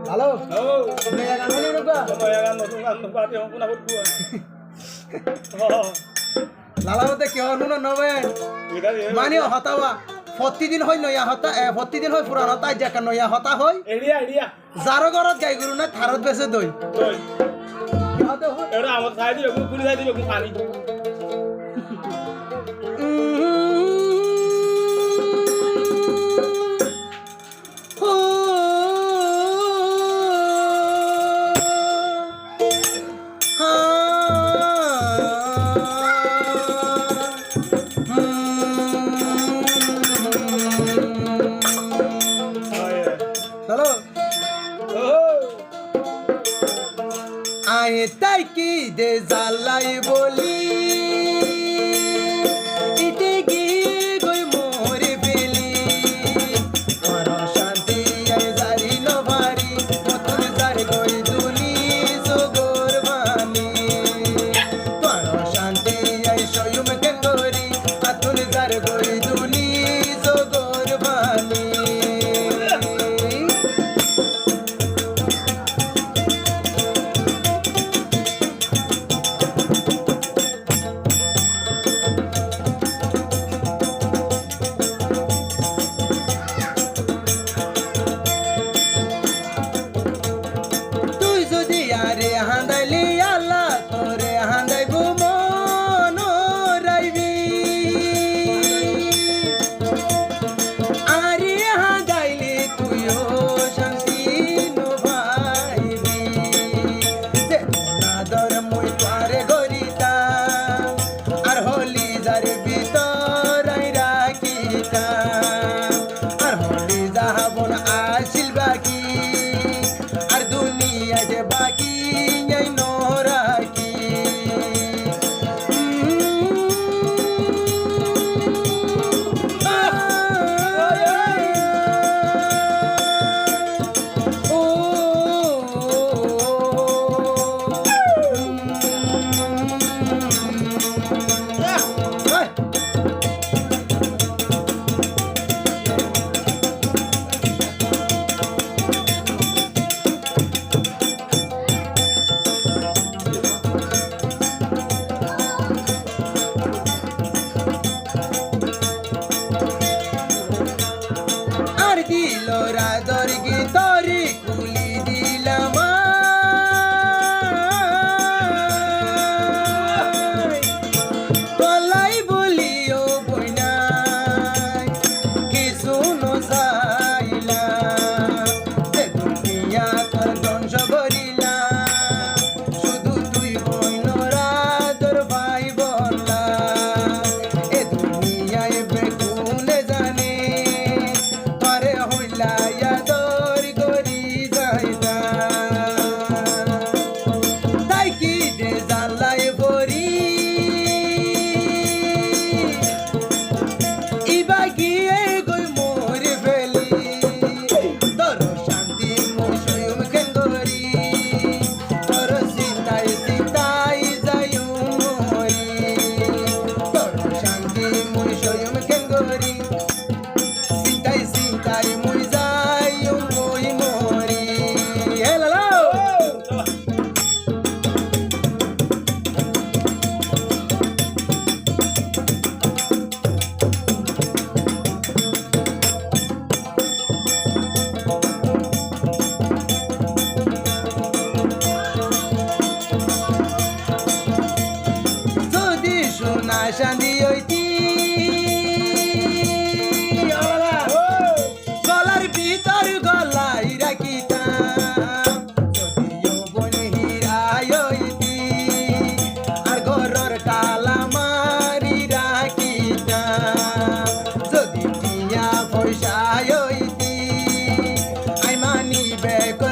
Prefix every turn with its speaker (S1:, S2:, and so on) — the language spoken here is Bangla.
S1: Halo.
S2: Oh.
S1: Meyagan ini juga.
S2: Meyagan nungan pati ang puna berdua. Oh.
S1: লালাবতে কি হনু না নবে মানে হতাওয়া প্রতিদিন হয় নয়া হতা প্রতিদিন হয় পুরান হতা জাকা নয়া হতা হয়
S2: এরিয়া
S1: জারো গরত গাই গরু না থারত বেসে দই
S2: দই
S1: হতে হয়
S2: এরা আমার খাই দিবে পুরি খাই দিবে পানি
S1: হ্যালো আয়ে তাই কি দে জালাই বলি ইতে গিয়ে গই মোরে বেলি আর শান্তি আয়ে জারি নভারি মতন জারি গই দুলি সগর বানি তোর শান্তি আয়ে সয়ুম কেঙ্গরি আতুন জারি গই দুলি সগর বানি শান্তি হইতি গলার ভিতর গলাই রাখিতাম যদিও বনে হীরাই হইতি আর ঘরের তালা মারি রাখিতাম যদি টিয়া পয়সা হইতি আই মানি বেক